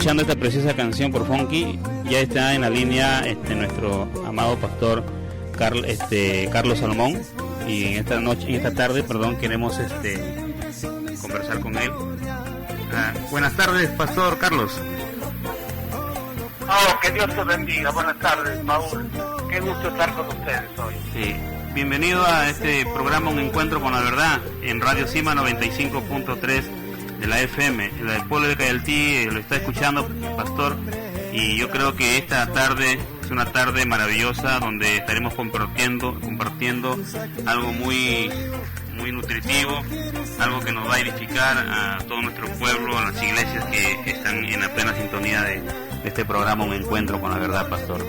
escuchando esta preciosa canción por Funky. Ya está en la línea nuestro amado pastor Carlos Salomón, y en esta tarde, queremos conversar con él. Buenas tardes, pastor Carlos. Oh, que Dios te bendiga. Buenas tardes, Paul. Qué gusto estar con ustedes hoy. Sí. Bienvenido a este programa, Un Encuentro con la Verdad, en Radio Cima 95.3 de la FM. El pueblo de Cayaltí lo está escuchando, pastor, y yo creo que esta tarde es una tarde maravillosa donde estaremos compartiendo algo muy nutritivo, algo que nos va a edificar a todo nuestro pueblo, a las iglesias que están en la plena sintonía de este programa, Un Encuentro con la Verdad, pastor.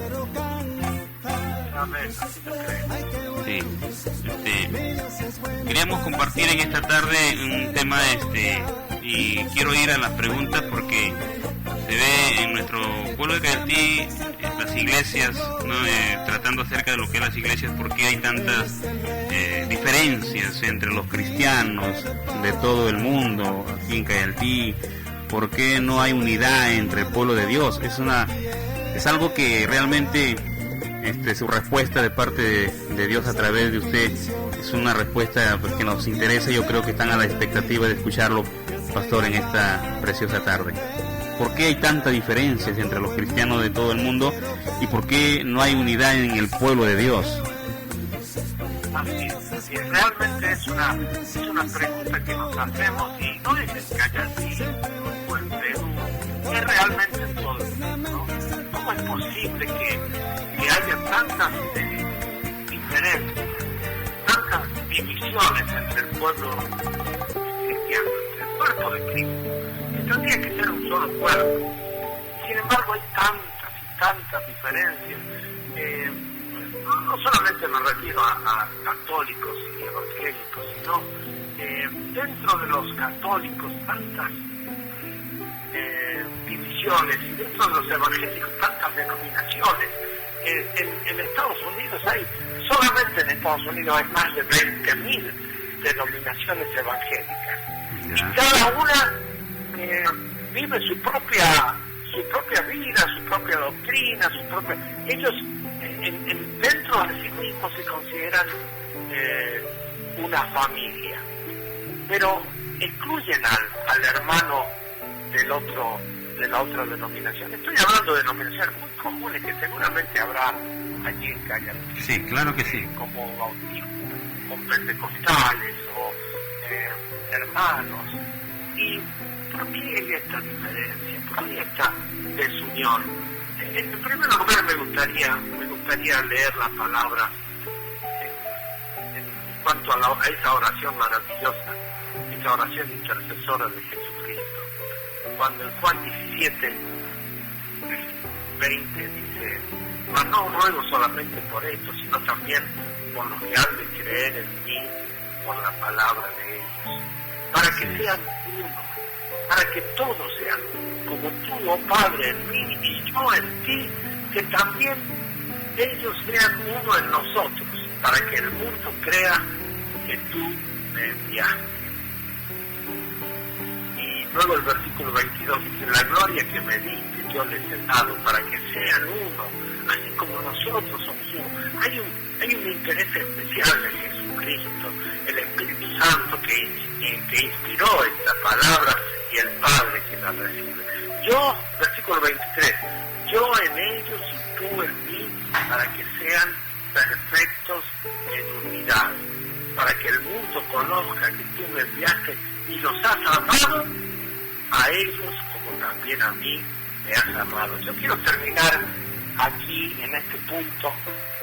Amén. Sí. Queríamos compartir en esta tarde un tema y quiero ir a las preguntas porque se ve en nuestro pueblo de Cayaltí las iglesias, ¿no? Tratando acerca de lo que es las iglesias, porque hay tantas diferencias entre los cristianos de todo el mundo aquí en Cayaltí. ¿Por qué no hay unidad entre el pueblo de Dios? Es algo que realmente su respuesta de parte de Dios a través de usted es una respuesta que nos interesa. Yo creo que están a la expectativa de escucharlo, pastor, en esta preciosa tarde. ¿Por qué hay tanta diferencia entre los cristianos de todo el mundo y por qué no hay unidad en el pueblo de Dios? Así es, realmente es una pregunta que nos hacemos, y no es en Cayaltí o en Perú, es realmente en todo el mundo, ¿no? ¿Cómo es posible que haya tantas diferencias, tantas divisiones entre el pueblo cristiano, entre el cuerpo de Cristo, que tendría que ser un solo cuerpo? Sin embargo, hay tantas diferencias. No solamente me refiero a católicos y evangélicos, sino dentro de los católicos tantas divisiones, y dentro de los evangélicos tantas denominaciones. En Estados Unidos solamente en Estados Unidos hay más de 20.000 denominaciones evangélicas. Y cada una vive su propia vida, su propia doctrina, ellos dentro de sí mismos se consideran una familia, pero excluyen al hermano de la otra denominación. Estoy hablando de denominaciones muy comunes que seguramente habrá allí en Cayaltí. Sí, claro que sí. Como bautistas, con pentecostales o hermanos. ¿Y por qué hay esta diferencia? ¿Por qué hay esta desunión? En primer lugar me gustaría leer la palabra en cuanto a esa oración maravillosa, esa oración intercesora de Jesucristo. Cuando en Juan 17, 20 dice: mas no ruego solamente por esto, sino también por los que han de creer en mí por la palabra de ellos, para que sean uno, para que todos sean como tú, oh Padre, en mí y yo en ti, que también ellos sean uno en nosotros, para que el mundo crea que tú me enviaste. Y luego el versículo 22 dice: la gloria que me diste yo les he dado, para que sean uno, así como nosotros somos uno. Hay un interés especial de Jesucristo, el Espíritu Santo que inspiró esta palabra, y el Padre que la recibe. Yo, versículo 23, yo en ellos y tú en mí, para que sean perfectos en unidad, para que el mundo conozca que tú me enviaste y los has amado a ellos como también a mí me has amado. Yo quiero terminar aquí en este punto: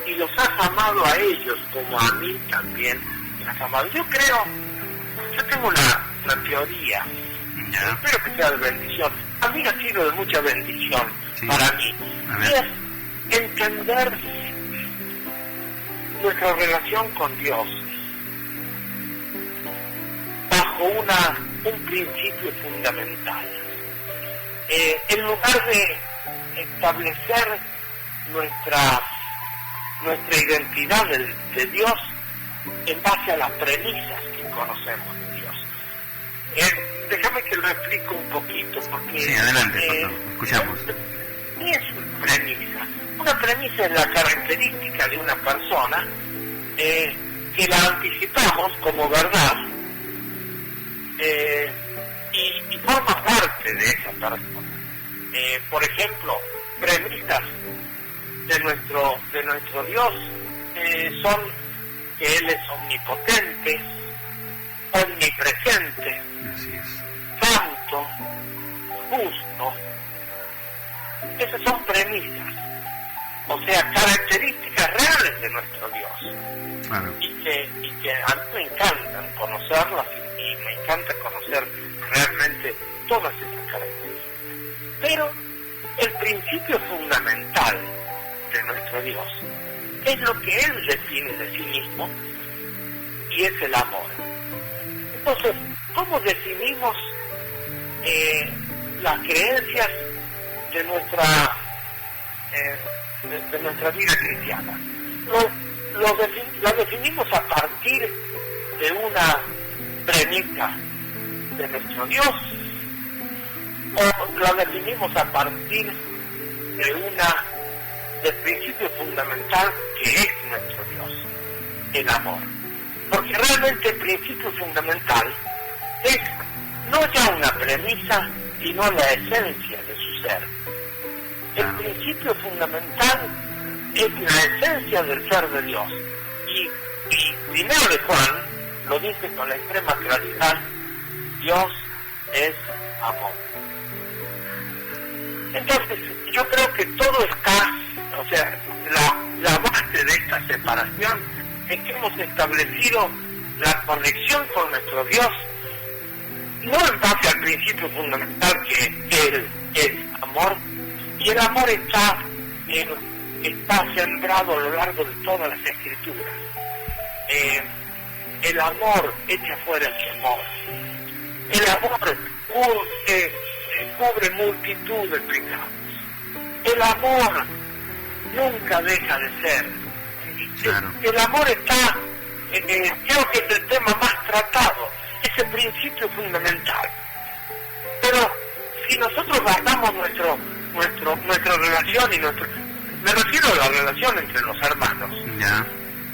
y los has amado a ellos como a mí también me has amado. Yo tengo la teoría, espero que sea de bendición, a mí ha sido de mucha bendición, sí, para mí, es entender nuestra relación con Dios bajo un principio fundamental. En lugar de establecer nuestra identidad de Dios en base a las premisas que conocemos de Dios. déjame que lo explico un poquito, porque... Sí, adelante, por favor, escuchamos. ¿Qué es una premisa? Una premisa es la característica de una persona que la anticipamos como verdad y forma parte de esa persona. Por ejemplo, premisas de nuestro Dios son que Él es omnipotente, omnipresente, santo, justo. Esas son premisas, o sea, características reales de nuestro Dios. Claro. Y que a mí me encantan conocerlas y me encanta conocer realmente todas esas características. Pero el principio fundamental de nuestro Dios es lo que Él define de sí mismo, y es el amor. Entonces, ¿cómo definimos las creencias de nuestra vida cristiana? Lo definimos a partir de una premisa de nuestro Dios, o lo definimos a partir del principio fundamental que es nuestro Dios, el amor. Porque realmente el principio fundamental es no ya una premisa, sino la esencia de su ser. El principio fundamental es la esencia del ser de Dios. Y primero de Juan lo dice con la extrema claridad: Dios es amor. Entonces, yo creo que todo está, o sea, la base de esta separación es que hemos establecido la conexión con nuestro Dios, no en base al principio fundamental que Él es amor, y el amor está sembrado a lo largo de todas las Escrituras. El amor echa fuera el temor. El amor cubre multitud de pecados. El amor nunca deja de ser. Claro. El amor está, creo que es el tema más tratado, ese principio fundamental. Pero si nosotros basamos nuestra relación me refiero a la relación entre los hermanos,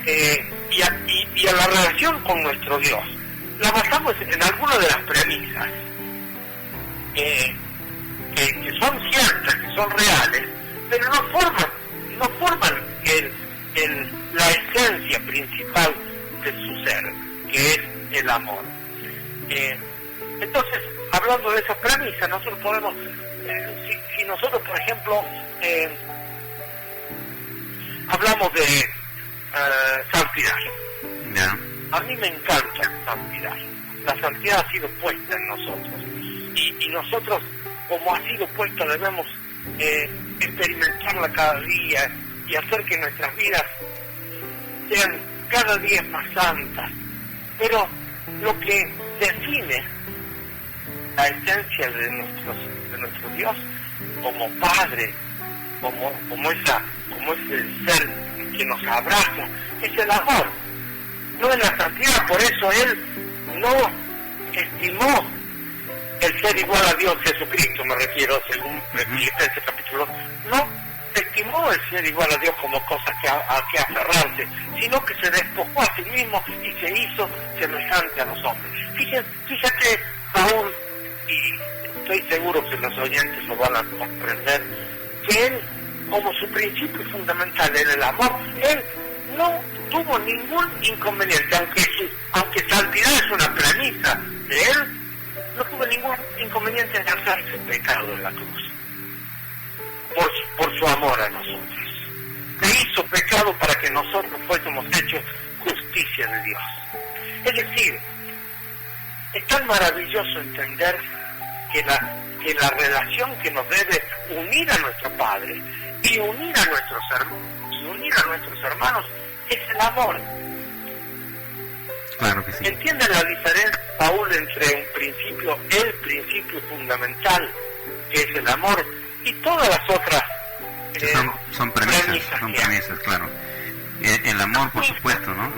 y a la relación con nuestro Dios, la basamos en alguna de las premisas que son ciertas, que son reales, pero no forman la esencia principal de su ser, que es el amor. Entonces, hablando de esas premisas, nosotros podemos, si nosotros, por ejemplo, hablamos de santidad. A mí me encanta la santidad. La santidad ha sido puesta en nosotros. Y nosotros, como ha sido puesta, debemos experimentarla cada día y hacer que nuestras vidas sean cada día más santas. Pero lo que define la esencia de nuestro Dios como Padre, como ese ser que nos abraza, es el amor, no es la santidad. Por eso Él no estimó el ser igual a Dios Jesucristo, me refiero, según Filipenses capítulo, no estimó el ser igual a Dios como cosa a que aferrarse, sino que se despojó a sí mismo y se hizo semejante a los hombres. Fíjate aún, y estoy seguro que los oyentes lo van a comprender, que Él, como su principio fundamental en el amor, Él no tuvo ningún inconveniente, aunque santidad es una premisa de Él, no tuvo ningún inconveniente en hacerse el pecado en la cruz, por su amor a nosotros. Se hizo pecado para que nosotros fuésemos hechos justicia de Dios. Es decir, es tan maravilloso entender que la relación que nos debe unir a nuestro Padre y unir a nuestros hermanos es el amor. Claro que sí. ¿Entienden la diferencia, Paul, entre el principio fundamental, que es el amor, y todas las otras son premisas, claro. El amor, por supuesto, ¿no?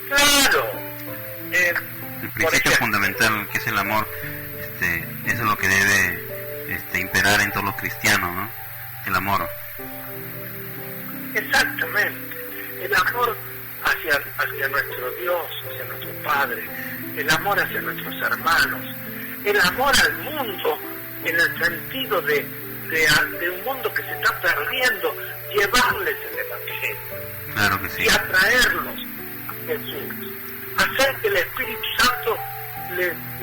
Claro. el principio fundamental que es el amor, eso es lo que debe imperar en todos los cristianos, ¿no? El amor. Exactamente. El amor hacia nuestro Dios, hacia nuestro Padre, el amor hacia nuestros hermanos, el amor al mundo en el sentido de un mundo que se está perdiendo, llevarles el Evangelio. Claro que sí. Y atraerlos a Jesús. Hacer que el Espíritu Santo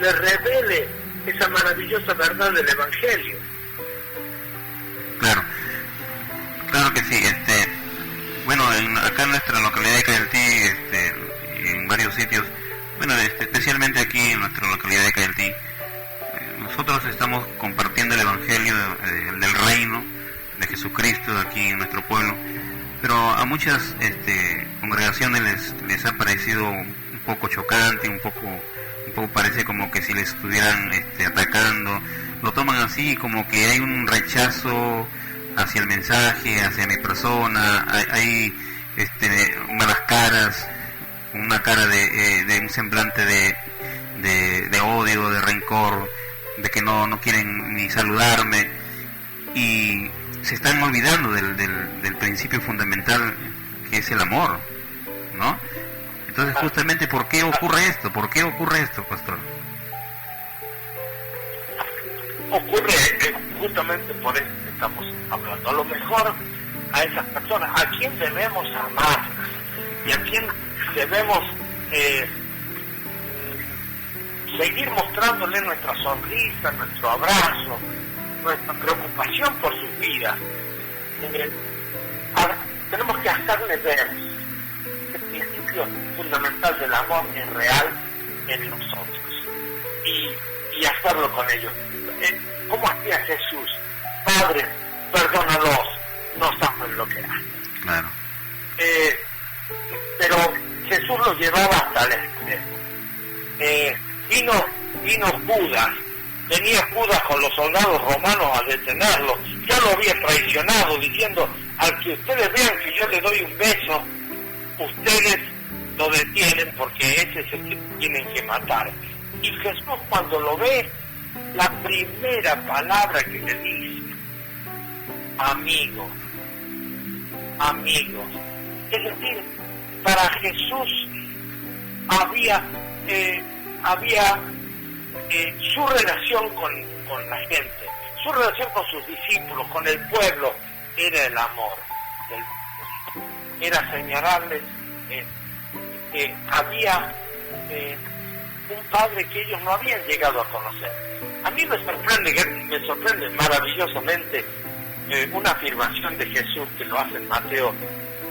le revele esa maravillosa verdad del Evangelio. Claro que sí. Bueno, acá en nuestra localidad de Cayaltí, en varios sitios, bueno, especialmente aquí en nuestra localidad de Cayaltí, nosotros estamos compartiendo el Evangelio del Reino de Jesucristo aquí en nuestro pueblo, pero a muchas congregaciones les ha parecido un poco chocante, un poco parece como que si les estuvieran atacando, lo toman así como que hay un rechazo hacia el mensaje, hacia mi persona, hay malas caras, una cara de un semblante de odio, de rencor, de que no quieren ni saludarme, y se están olvidando del principio fundamental que es el amor, ¿no? Entonces, justamente, ¿por qué ocurre esto? ¿Por qué ocurre esto, pastor? Ocurre justamente por eso que estamos hablando. A lo mejor a esas personas, a quién debemos amar y a quién debemos seguir mostrándole nuestra sonrisa, nuestro abrazo, nuestra preocupación por sus vidas. Tenemos que hacerle ver que el principio fundamental del amor es real en nosotros y hacerlo con ellos. ¿Cómo hacía Jesús? Padre, perdónalos, no saben lo que hacen. Claro. Pero Jesús lo llevaba hasta el extremo. Vino Judas, venía Judas con los soldados romanos a detenerlo, ya lo había traicionado, diciendo, al que ustedes vean que yo le doy un beso, ustedes lo detienen porque ese es el que tienen que matar. Y Jesús, cuando lo ve, la primera palabra que le dice, amigo. Es decir, para Jesús había su relación con la gente, su relación con sus discípulos, con el pueblo, era el amor. Era señalarles que había un Padre que ellos no habían llegado a conocer. A mí me sorprende maravillosamente una afirmación de Jesús que lo hace en Mateo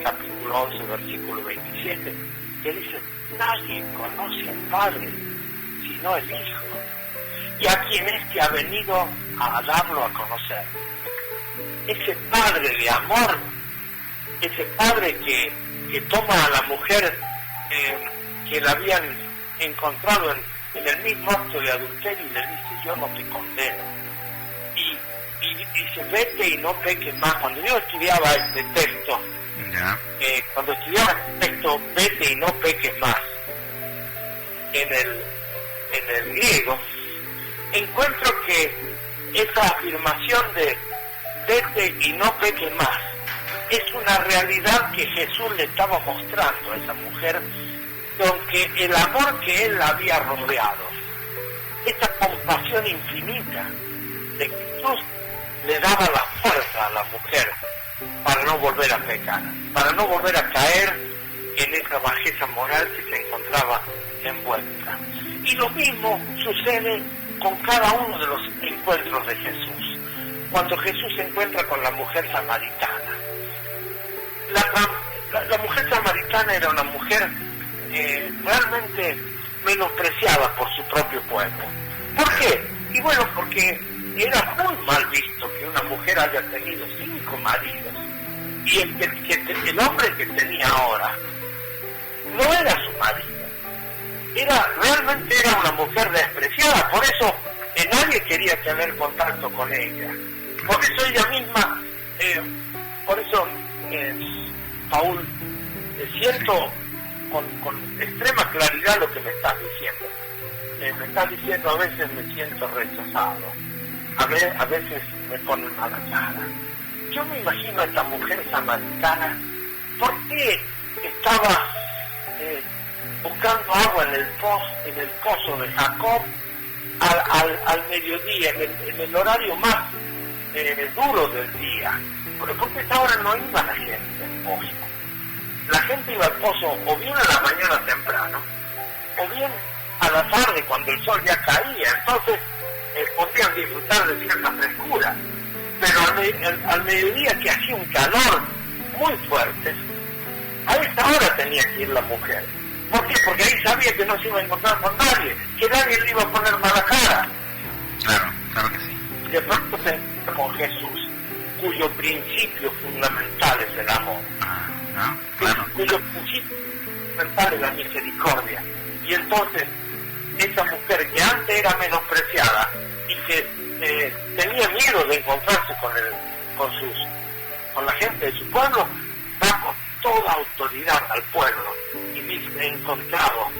capítulo 11, versículo 27, que dice, nadie conoce al Padre sino el Hijo, y a quien es que ha venido a darlo a conocer. Ese Padre de amor, ese Padre que toma a la mujer que la habían encontrado en el mismo acto de adulterio y le dice, yo no te condeno. Y dice, vete y no peques más. Cuando yo estudiaba este texto, vete y no peques más, en el griego, encuentro que esa afirmación de vete y no peques más es una realidad que Jesús le estaba mostrando a esa mujer, con que el amor que él la había rodeado, esta compasión infinita de Jesús, le daba la fuerza a la mujer para no volver a pecar, para no volver a caer en esa bajeza moral que se encontraba envuelta. Y lo mismo sucede con cada uno de los encuentros de Jesús. Cuando Jesús se encuentra con la mujer samaritana, la mujer samaritana era una mujer realmente menospreciada por su propio pueblo. ¿Por qué? Y bueno, porque era muy mal visto que una mujer haya tenido 5 maridos y el hombre que tenía ahora no era su marido, realmente era una mujer despreciada. Por eso nadie quería tener contacto con ella, por eso ella misma, Paul, siento con extrema claridad lo que me estás diciendo. me está diciendo, a veces me siento rechazado, a veces me ponen mala cara. Yo me imagino a esta mujer samaritana, ¿por qué estaba buscando agua en el pozo de Jacob al mediodía, en el horario más duro del día? Porque a esta hora no iba la gente al pozo. La gente iba al pozo o bien a la mañana temprano, o bien a la tarde cuando el sol ya caía. Entonces podían disfrutar de cierta frescura. Pero al mediodía, que hacía un calor muy fuerte, a esa hora tenía que ir la mujer. ¿Por qué? Porque ahí sabía que no se iba a encontrar con nadie, que nadie le iba a poner mala cara. Claro que sí. Y de pronto se encuentra con Jesús, cuyo principio fundamental es el amor. Claro. Cuyo principio fundamental es la misericordia. Y entonces, esa mujer que antes era menospreciada y que tenía miedo de encontrarse con la gente de su pueblo, va con toda autoridad al pueblo y dice: he encontrado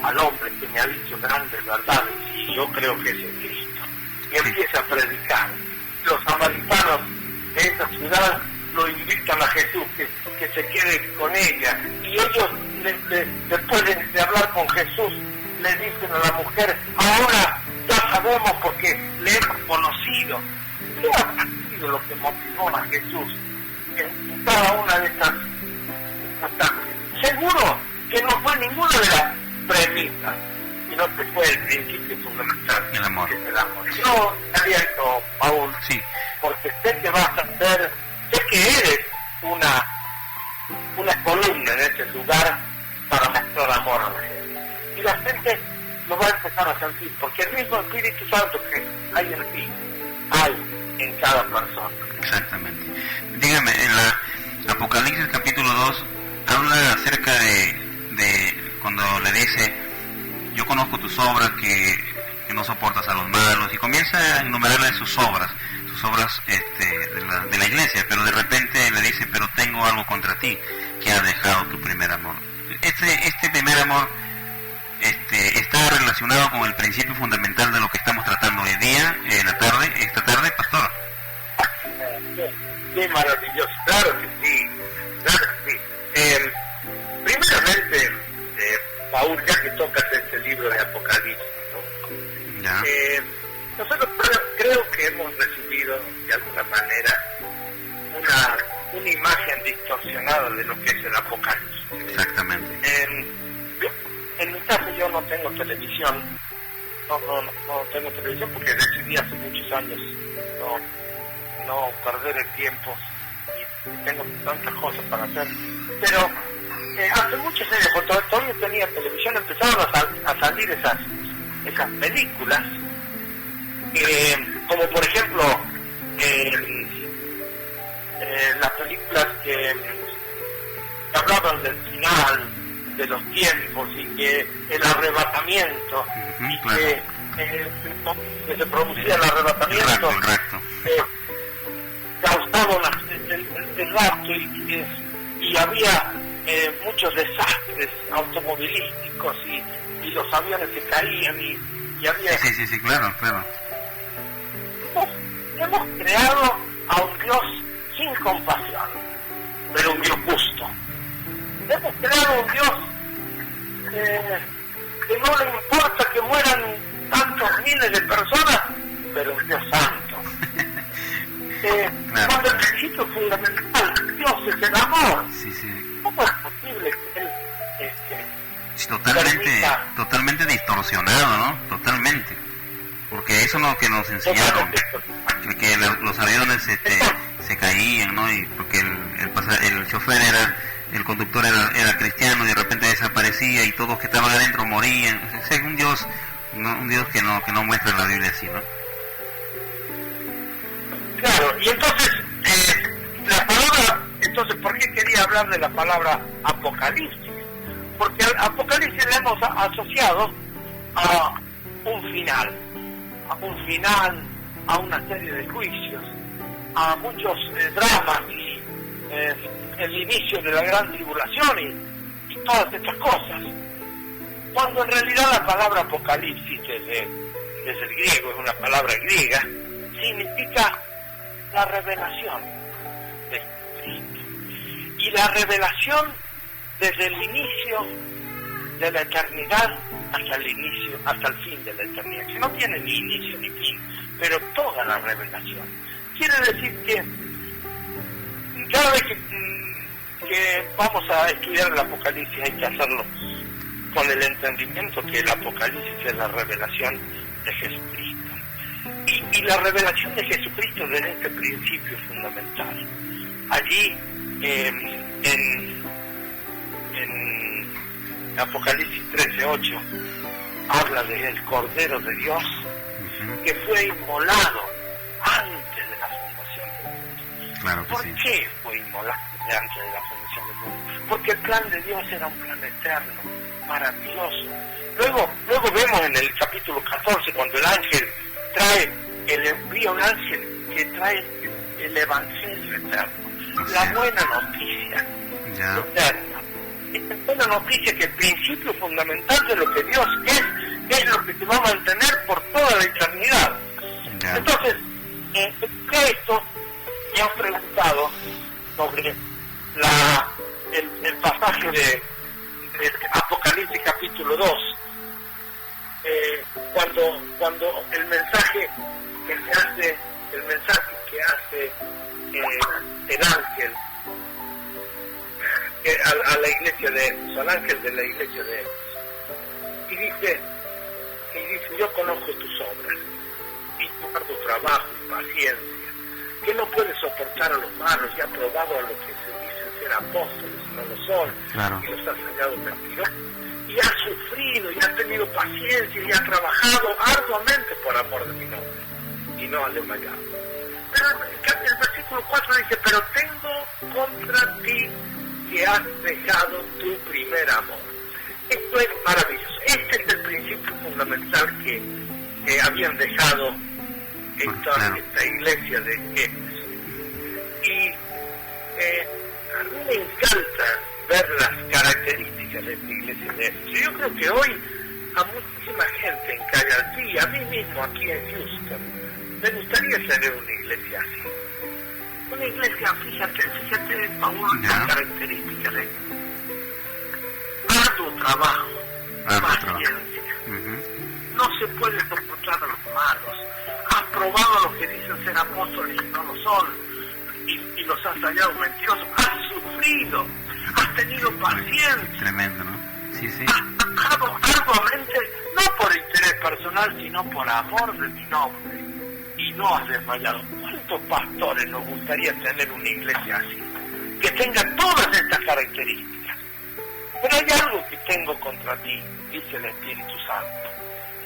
al hombre que me ha dicho grandes verdades, y yo creo que es el Cristo. Y empieza a predicar. Los samaritanos de esa ciudad lo invitan a Jesús, que se quede con ella, y ellos después de hablar con Jesús le dicen a la mujer: ahora ya sabemos porque le hemos conocido. ¿Qué ha sido lo que motivó a Jesús en cada una de estas circunstancias? Seguro que no fue ninguna de las premisas, sino que fue el principio fundamental, el amor. Que es el amor. Yo haría esto, Paul, sí, porque sé que vas a ser, sé que eres una columna en ese lugar para mostrar amor a la gente. Y la gente lo va a empezar a sentir, porque el mismo Espíritu Santo que hay en ti, hay en cada persona. Exactamente. Dígame, en la Apocalipsis capítulo 2 habla acerca de cuando le dice: yo conozco tus obras, que no soportas a los malos, y comienza a enumerarle sus obras de la iglesia, pero de repente le dice: pero tengo algo contra ti, que has dejado tu primer amor. Este primer amor está relacionado con el principio fundamental de lo que estamos tratando hoy día, esta tarde, pastor. Qué maravilloso, claro que sí. Primeramente, Paul, ya que tocas este libro de Apocalipsis, ¿no? Ya. Nosotros creo que hemos recibido de alguna manera una imagen distorsionada de lo que es el Apocalipsis. Exactamente. En mi caso yo no tengo televisión, no tengo televisión porque decidí hace muchos años no perder el tiempo y tengo tantas cosas para hacer. Pero hace muchos años, cuando todavía tenía televisión, empezaron a salir esas películas, como por ejemplo las películas que hablaban del final de los tiempos y que el arrebatamiento, y claro, que se producía el arrebatamiento, el rapto. causaba el rapto y había muchos desastres automovilísticos y los aviones se caían y había... Sí, claro. Hemos creado a un Dios sin compasión, pero un Dios justo. Hemos creado un Dios que no le importa que mueran tantos miles de personas, pero un Dios santo. Claro. Cuando el principio fundamental, Dios es el amor. Sí. ¿Cómo es posible que Él totalmente distorsionado, ¿no? Totalmente. Porque eso es lo que nos enseñaron, que los aviones se caían, ¿no? Y porque el chofer el conductor era cristiano y de repente desaparecía y todos que estaban adentro morían. Es un Dios que no muestra la Biblia así, ¿no? Claro, y entonces la palabra, ¿por qué quería hablar de la palabra Apocalipsis? Porque al Apocalipsis le hemos asociado a un final, a una serie de juicios, a muchos dramas y el inicio de la gran tribulación y todas estas cosas. cuando en realidad la palabra Apocalipsis desde el griego, es una palabra griega, significa la revelación de Cristo. Y la revelación desde el inicio de la eternidad hasta el fin de la eternidad, que no tiene ni inicio ni fin, pero toda la revelación. Quiere decir que cada vez que vamos a estudiar el Apocalipsis hay que hacerlo con el entendimiento que el Apocalipsis es la revelación de Jesucristo. Y la revelación de Jesucristo desde este principio fundamental. Allí en Apocalipsis 13:8 habla del Cordero de Dios que fue inmolado antes de la fundación del mundo. Claro que ¿Por sí. qué fue inmolado antes de la fundación del mundo? Porque el plan de Dios era un plan eterno, maravilloso. Luego vemos en el capítulo 14 cuando el ángel envía un ángel que trae el evangelio eterno, la buena noticia eterna. Esta buena noticia que el principio fundamental de lo que Dios es lo que te va a mantener por toda la eternidad. Entonces, esto me han preguntado sobre el pasaje de Apocalipsis capítulo 2, cuando el mensaje que hace el ángel a la iglesia de Éfeso, al ángel de la iglesia de Éfeso, y dice, yo conozco tus obras y tu trabajo y paciencia, que no puedes soportar a los malos y has probado a los que se dicen ser apóstoles y no lo son, claro, y los has hallado mentirosos, y has sufrido y has tenido paciencia y has trabajado arduamente por amor de mi nombre y no has desmayado. Pero el versículo 4 dice, pero tengo contra ti que has dejado tu primer amor. Esto es maravilloso. Este es el principio fundamental que habían dejado esta iglesia de Éfeso. Y a mí me encanta ver las características de esta iglesia de Éfeso. Yo creo que hoy a muchísima gente en Cayaltí, a mí mismo aquí en Houston, me gustaría tener una iglesia así. Una iglesia, fíjate, Paulo, las características de arduo trabajo, paciencia. No se puede soportar a los malos. Has probado a los que dicen ser apóstoles y no lo son, y los has hallado mentirosos. Has sufrido, has tenido paciencia. Tremendo, ¿no? Sí, sí. Arduamente, no por interés personal, sino por amor de mi nombre. Y no has desmayado. ¿Cuántos pastores nos gustaría tener una iglesia así? Que tenga todas estas características. Pero hay algo que tengo contra ti, dice el Espíritu Santo.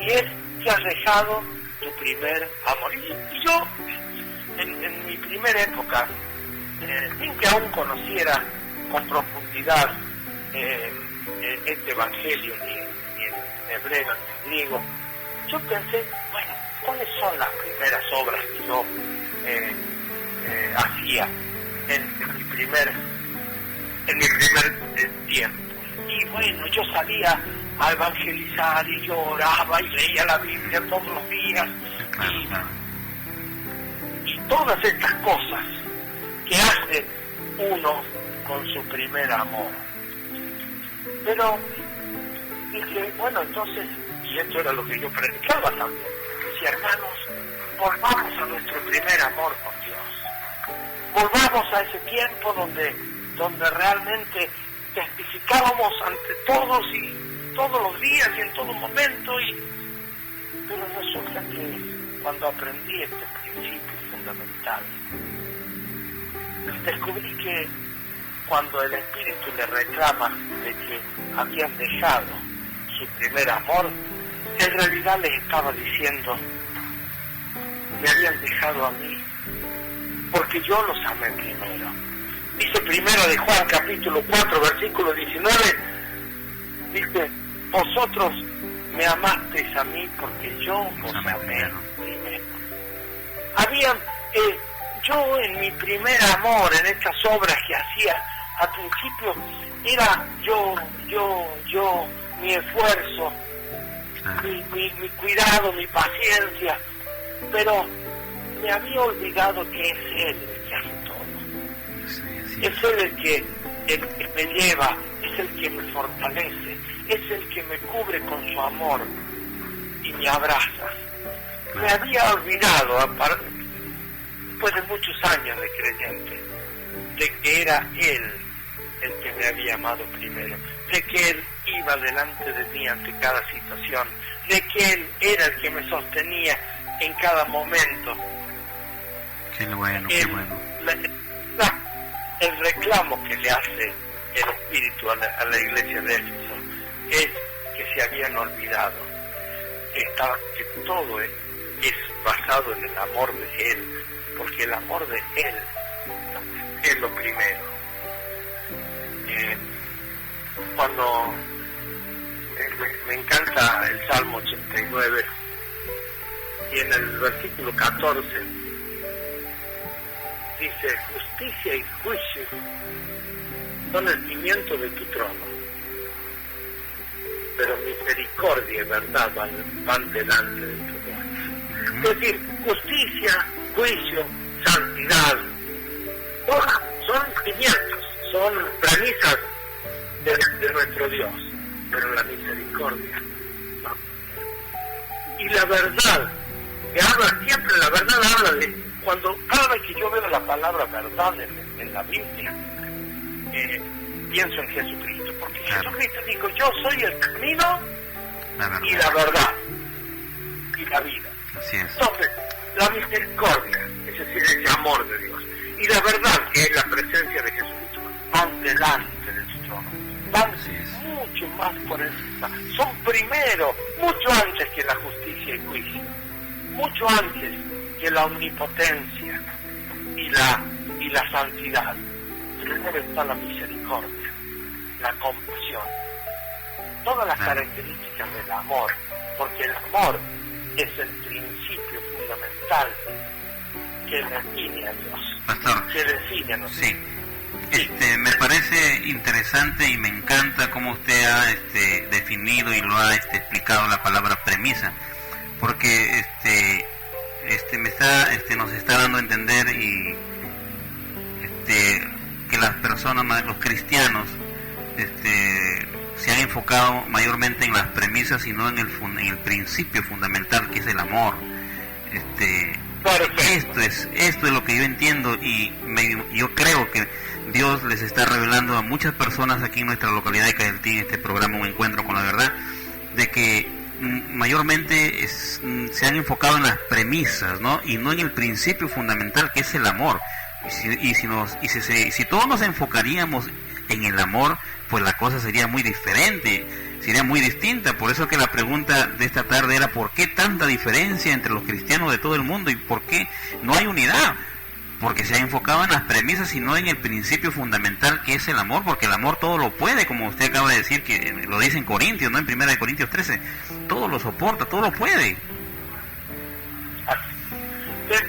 Y es que has dejado tu primer amor. Y yo, en mi primera época, sin que aún conociera con profundidad este evangelio, ni en hebreo ni en griego, yo pensé, bueno, ¿cuáles son las primeras obras que yo hacía en mi primer tiempo? Y bueno, yo salía a evangelizar y yo oraba y leía la Biblia todos los días y todas estas cosas que hace uno con su primer amor. Pero dije, bueno, entonces, y esto era lo que yo predicaba también, que si hermanos, volvamos a nuestro primer amor con Dios, volvamos a ese tiempo donde realmente testificábamos ante todos y todos los días y en todo momento, pero resulta que cuando aprendí este principio fundamental, descubrí que cuando el Espíritu le reclama de que habían dejado su primer amor, en realidad les estaba diciendo, me habían dejado a mí, porque yo los amé primero. Dice primero de Juan capítulo 4 versículo 19, dice, vosotros me amasteis a mí porque yo os amé primero. Yo en mi primer amor, en estas obras que hacía al principio, era yo mi esfuerzo, mi cuidado, mi paciencia, pero me había olvidado que es Él el que hace todo. Es Él el que me lleva, es el que me fortalece, es el que me cubre con su amor y me abraza. Me había olvidado, después de muchos años de creyente, de que era Él el que me había amado primero, de que Él iba delante de mí ante cada situación, de que Él era el que me sostenía en cada momento. Qué bueno, qué bueno. El reclamo que le hace el Espíritu a la iglesia de Éfeso es que se habían olvidado que todo es basado en el amor de Él, porque el amor de Él es lo primero. Cuando me encanta el Salmo 89 y en el versículo 14 dice: justicia y juicio son el cimiento de tu trono, pero misericordia y verdad van delante de tu trono. Es decir, justicia, juicio, santidad, son cimientos, son premisas de nuestro Dios, pero la misericordia no. Y la verdad, que habla siempre, la verdad habla de, cada vez que yo veo la palabra verdad en la Biblia, pienso en Jesucristo, porque Jesucristo dijo: yo soy el camino y la verdad y la vida. Así es. Entonces, la misericordia, es decir, ese amor de Dios, y la verdad, que es la presencia de Jesucristo, van delante de su trono, van mucho más por encima, son primero, mucho antes que la justicia y juicio, mucho antes que la omnipotencia y la santidad. Primero está la misericordia, la compasión, todas las características del amor, porque el amor es el principio fundamental que define a Dios. Pastor, que define a nosotros. Sí. Me parece interesante y me encanta cómo usted ha definido y lo ha explicado la palabra premisa, porque nos está dando a entender y que las personas, los cristianos, se han enfocado mayormente en las premisas y no en el principio fundamental, que es el amor. Esto es lo que yo entiendo, y yo creo que Dios les está revelando a muchas personas aquí en nuestra localidad de Cajaltí, en este programa Un Encuentro con la Verdad, de que mayormente se han enfocado en las premisas, ¿no? Y no en el principio fundamental, que es el amor. Si todos nos enfocaríamos en el amor, pues la cosa sería muy diferente, sería muy distinta. Por eso que la pregunta de esta tarde era: ¿por qué tanta diferencia entre los cristianos de todo el mundo y por qué no hay unidad? Porque se ha enfocado en las premisas y no en el principio fundamental, que es el amor, porque el amor todo lo puede, como usted acaba de decir, que lo dice en Corintios, ¿no? En 1 Corintios 13, todo lo soporta, todo lo puede.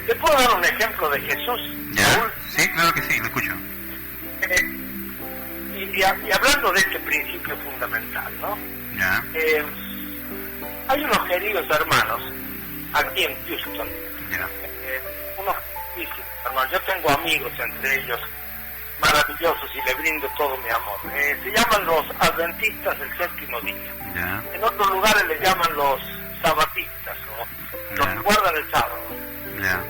¿Te puedo dar un ejemplo de Jesús? ¿Ya? Sí, claro que sí, lo escucho. Y hablando de este principio fundamental, ¿no? Ya. Hay unos queridos hermanos aquí en Houston, Ya. unos físicos hermanos. Yo tengo amigos entre ellos maravillosos y les brindo todo mi amor. Se llaman los adventistas del séptimo día. Ya. En otros lugares les llaman los sabatistas, o los que guardan el sábado. Ya.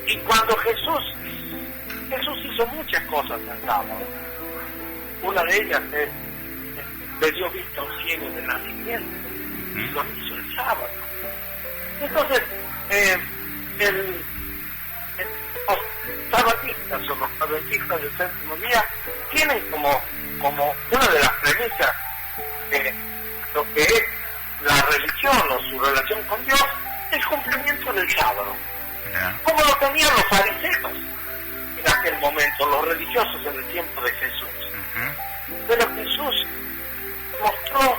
Y cuando Jesús hizo muchas cosas en sábado. Una de ellas es le dio vista a un ciego de nacimiento, y lo hizo el sábado. Entonces, los sabatistas o los adventistas del séptimo día tienen como una de las premisas de lo que es la religión o su relación con Dios, el cumplimiento del sábado. Como lo tenían los fariseos en aquel momento, los religiosos en el tiempo de Jesús. Pero Jesús mostró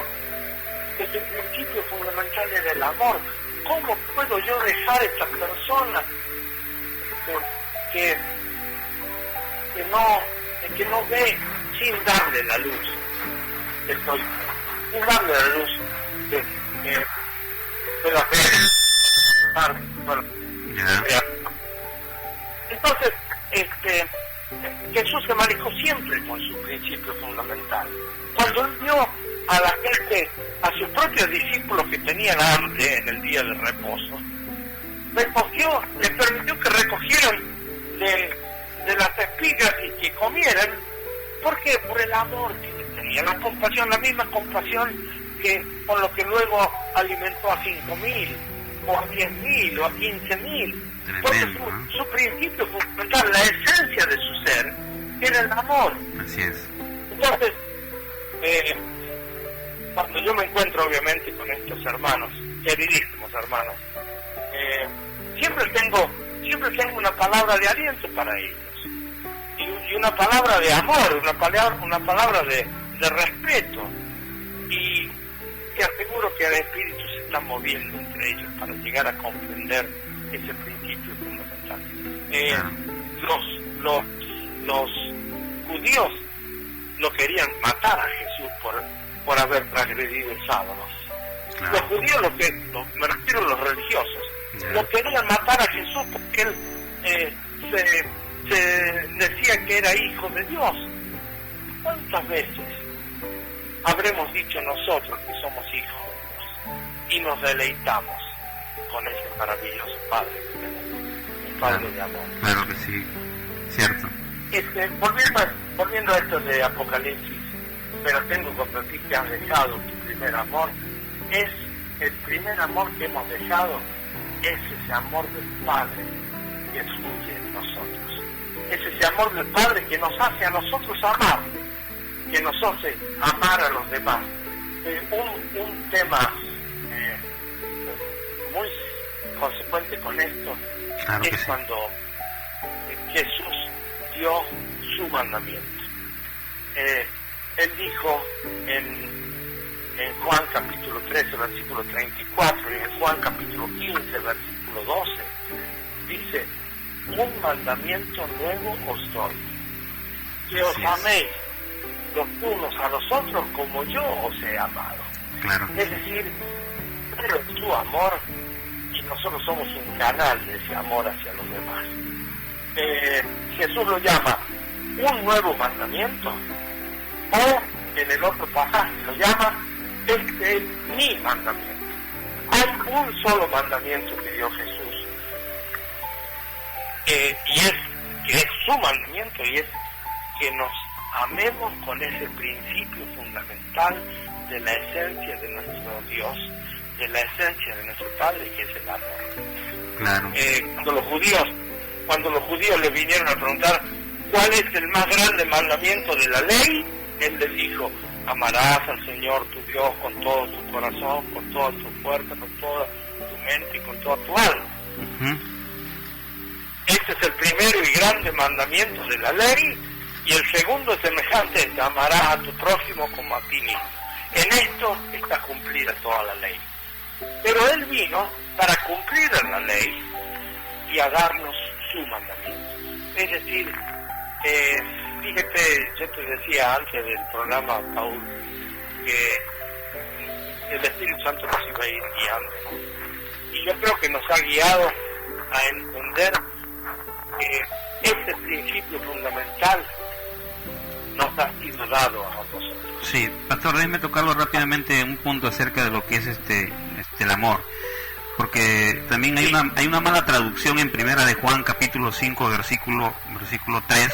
que el principio fundamental era el amor. ¿Cómo puedo yo dejar a esta persona que no ve sin darle la luz? estoy jugando la luz de la fe. Entonces, Jesús se manejó siempre con su principio fundamental. Cuando él vio a la gente, a sus propios discípulos que tenían hambre en el día del reposo, les permitió que recogieran de las espigas y que comieran. ¿Por qué? Por el amor que tenía, la compasión, la misma compasión que con lo que luego alimentó a 5.000, o a 10.000, o a 15.000. Porque su principio fundamental, la esencia de su ser, era el amor. Así es. Entonces, cuando yo me encuentro obviamente con estos hermanos, queridísimos hermanos, siempre tengo una palabra de aliento para ellos, y una palabra de amor, una palabra de respeto, y te aseguro que el Espíritu se está moviendo entre ellos para llegar a comprender ese principio fundamental. Los judíos lo querían matar a Jesús por haber transgredido el sábado. Claro. Los judíos, me refiero a los religiosos, lo querían matar a Jesús porque él se decía que era hijo de Dios. ¿Cuántas veces habremos dicho nosotros que somos hijos de Dios y nos deleitamos con ese maravilloso Padre que tenemos, un Padre de amor? Claro que sí, cierto. Volviendo a esto de Apocalipsis, pero tengo que repetir que has dejado tu primer amor. Es el primer amor que hemos dejado, es ese amor del Padre que fluye en nosotros. Es ese amor del Padre que nos hace a nosotros amar, que nos hace amar a los demás. Un tema muy consecuente con esto, claro, es cuando Jesús dio su mandamiento. Él dijo en Juan capítulo 13, versículo 34, y en Juan capítulo 15, versículo 12, dice: un mandamiento nuevo os doy, que os améis los unos a los otros como yo os he amado. Claro. Es decir, pero tu amor, y nosotros somos un canal de ese amor hacia los demás. Jesús lo llama un nuevo mandamiento, o en el otro pasaje lo llama: este es mi mandamiento. Hay un solo mandamiento que dio Jesús, y es su mandamiento, y es que nos amemos con ese principio fundamental de la esencia de nuestro Dios, de la esencia de nuestro Padre, que es el amor. Claro. Cuando los judíos le vinieron a preguntar cuál es el más grande mandamiento de la ley, él les dijo: amarás al Señor tu Dios con todo tu corazón, con toda tu fuerza, con toda tu mente y con toda tu alma. Uh-huh. Este es el primero y grande mandamiento de la ley, y el segundo semejante es: amarás a tu prójimo como a ti mismo. En esto está cumplida toda la ley. Pero él vino para cumplir la ley y a darnos su mandamiento. Es decir, fíjate, yo te decía antes del programa, Paul, que el Espíritu Santo nos iba a ir guiando, ¿no? Y yo creo que nos ha guiado a entender que este principio fundamental nos ha sido dado a nosotros. Sí, pastor, déjeme tocarlo rápidamente un punto acerca de lo que es el amor, porque también hay una mala traducción en Primera de Juan capítulo 5 versículo 3.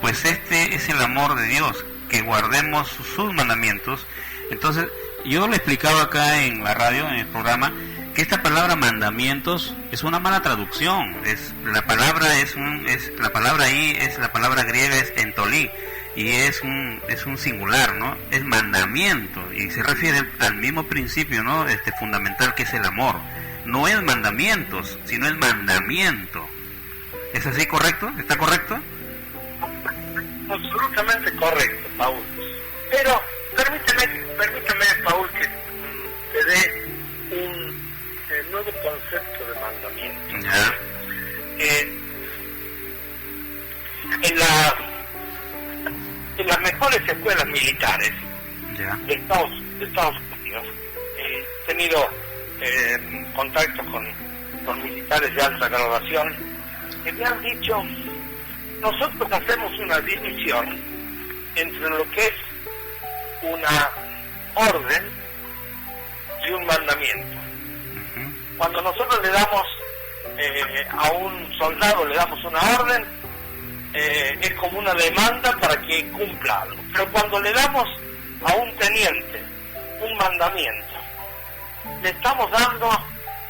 Pues este es el amor de Dios, que guardemos sus mandamientos. Entonces, yo le explicaba acá en la radio, en el programa, que esta palabra mandamientos es una mala traducción. La palabra ahí es la palabra griega, es entolí, y es un singular, ¿no? Es mandamiento, y se refiere al mismo principio, ¿no? Fundamental, que es el amor. No es mandamientos, sino es mandamiento. ¿Es así correcto? ¿Está correcto? Absolutamente correcto, Paul. Pero permítame, Paul, que te dé un nuevo concepto de mandamiento. ¿Ya? En las mejores escuelas militares, ¿ya? de Estados Unidos. He tenido contactos con militares de alta graduación que me han dicho, nosotros hacemos una división entre lo que es una orden y un mandamiento. Cuando nosotros le damos a un soldado, le damos una orden, es como una demanda para que cumpla algo. Pero cuando le damos a un teniente un mandamiento, le estamos dando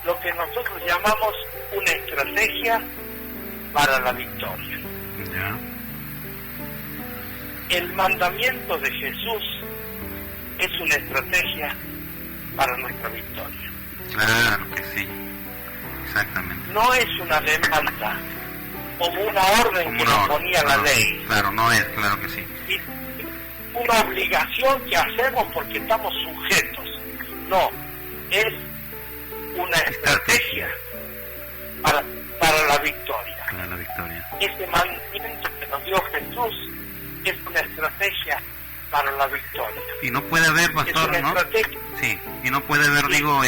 lo que nosotros llamamos una estrategia para la victoria. Ya. El mandamiento de Jesús es una estrategia para nuestra victoria. Claro que sí, exactamente. No es una demanda como una orden Como que una nos orden, ponía la ley. Claro, no es, claro que sí. Y una obligación que hacemos porque estamos sujetos. No, es una estrategia para la victoria. Para la victoria. Ese mandamiento que nos dio Jesús es una estrategia para la victoria. Y no puede haber, pastor, es una ¿no? estrategia. Sí, y no puede haber, digo,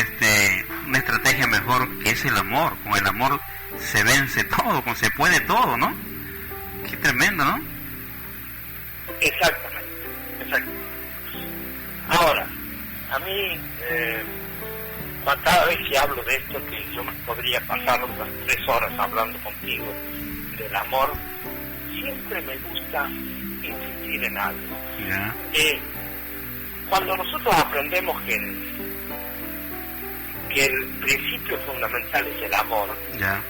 una estrategia mejor que es el amor. Con el amor se vence todo, se puede todo, ¿no? Qué tremendo, ¿no? Exactamente. Ahora, a mí, cada vez que hablo de esto, que yo me podría pasar unas 3 horas hablando contigo del amor, siempre me gusta insistir en algo. Ya. Cuando nosotros aprendemos que el principio fundamental es el amor, Ya.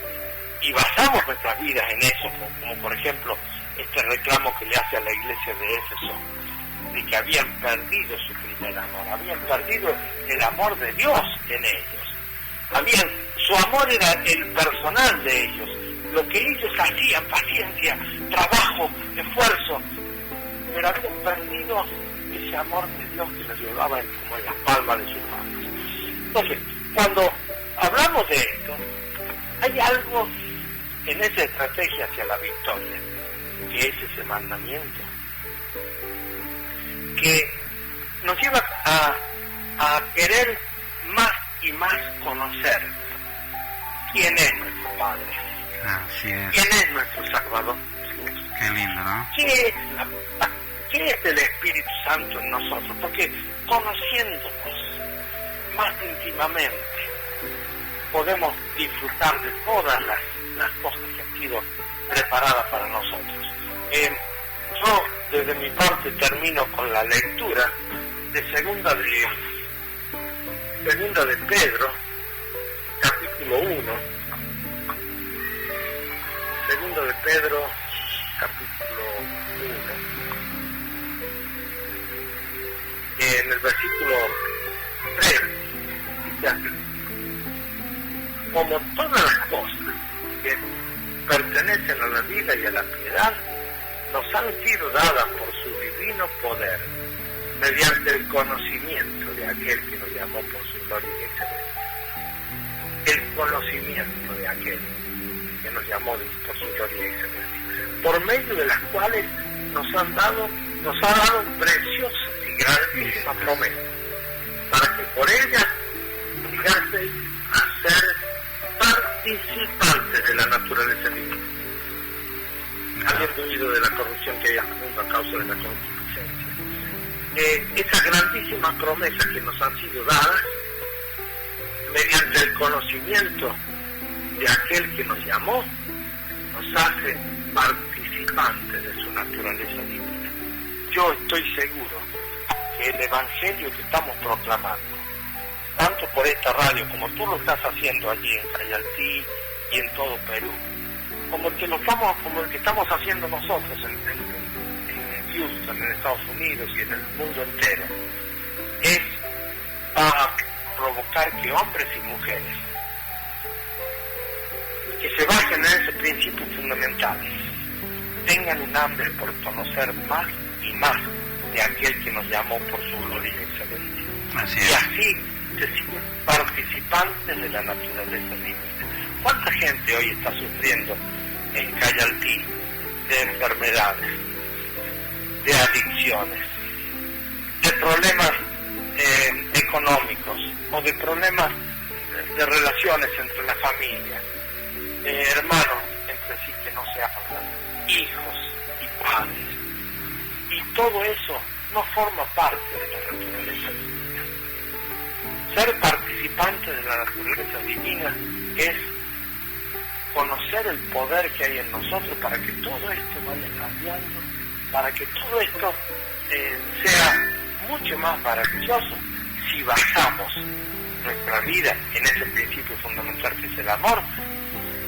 y basamos nuestras vidas en eso, como por ejemplo este reclamo que le hace a la iglesia de Éfeso, de que habían perdido su primer amor, habían perdido el amor de Dios en ellos, su amor era el personal de ellos, lo que ellos hacían, paciencia, trabajo, esfuerzo, pero habían perdido ese amor de Dios que los llevaba como en las palmas de sus manos. Entonces, cuando hablamos de esto, hay algo en esa estrategia hacia la victoria, que es ese mandamiento, que nos lleva a querer más y más conocer quién es nuestro Padre, Así es. quién es nuestro Salvador, Qué lindo, ¿no? qué es el Espíritu Santo en nosotros, porque conociéndonos más íntimamente podemos disfrutar de todas las cosas que han sido preparadas para nosotros. Yo desde mi parte termino con la lectura de segunda de Pedro, capítulo 1. Segunda de Pedro, capítulo 1. En el versículo 3 dice así: como todas las cosas que pertenecen a la vida y a la piedad, nos han sido dadas por su divino poder, mediante el conocimiento de aquel que nos llamó por su gloria y excelencia. El conocimiento de aquel que nos llamó por su gloria y excelencia, por medio de las cuales nos ha dado preciosas y grandísimas promesas, para que por ellas llegaseis a ser participantes de la naturaleza divina, habiendo huido de la corrupción que hay en el mundo a causa de la concupiscencia. Esas grandísimas promesas que nos han sido dadas mediante el conocimiento de aquel que nos llamó, nos hace participantes de su naturaleza divina. Yo estoy seguro que el Evangelio que estamos proclamando, tanto por esta radio como tú lo estás haciendo allí en Cayaltí y en todo Perú, como el que estamos haciendo nosotros en Houston, en Estados Unidos y en el mundo entero, es para provocar que hombres y mujeres que se basen en ese principio fundamental tengan un hambre por conocer más y más de aquel que nos llamó por su gloria y excelencia. Así Y es. así se siguen participantes de la naturaleza divina. ¿Cuánta gente hoy está sufriendo en Cayaltí de enfermedades, de adicciones, de problemas económicos o de problemas de relaciones entre la familia, hermanos entre sí que no se hablan, hijos y padres, y todo eso no forma parte de la naturaleza divina. Ser participante de la naturaleza divina es conocer el poder que hay en nosotros para que todo esto vaya cambiando, para que todo esto sea mucho más maravilloso si basamos nuestra vida en ese principio fundamental que es el amor,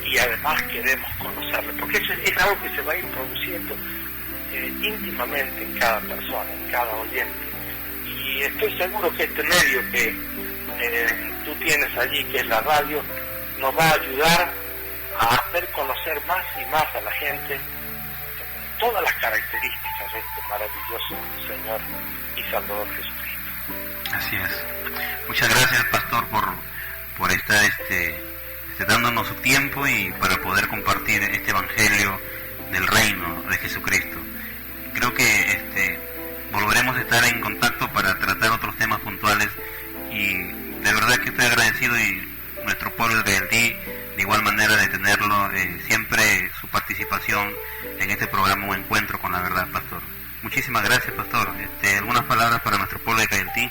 y además queremos conocerlo, porque eso es algo que se va a ir produciendo íntimamente en cada persona, en cada oyente. Y estoy seguro que este medio que tú tienes allí, que es la radio, nos va a ayudar a hacer conocer más y más a la gente todas las características de este maravilloso Señor y Salvador Jesucristo. Así es. Muchas gracias, pastor, por estar dándonos su tiempo y para poder compartir este evangelio del reino de Jesucristo. Creo que volveremos a estar en contacto para tratar otros temas puntuales, y de verdad que estoy agradecido, y nuestro pueblo de Cayaltí de igual manera de tenerlo siempre su participación en este programa Un Encuentro con la Verdad, pastor. Muchísimas gracias, pastor. ¿Algunas palabras para nuestro pueblo de Cayaltí?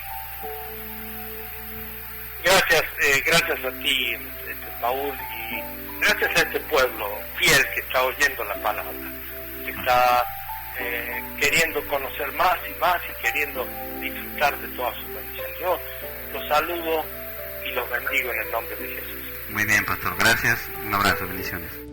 Gracias a ti, Paul, y gracias a este pueblo fiel que está oyendo la palabra, que está queriendo conocer más y queriendo disfrutar de toda su bendición. Yo los saludo y los bendigo en el nombre de Jesús. Muy bien, pastor. Gracias. Un abrazo. Bendiciones.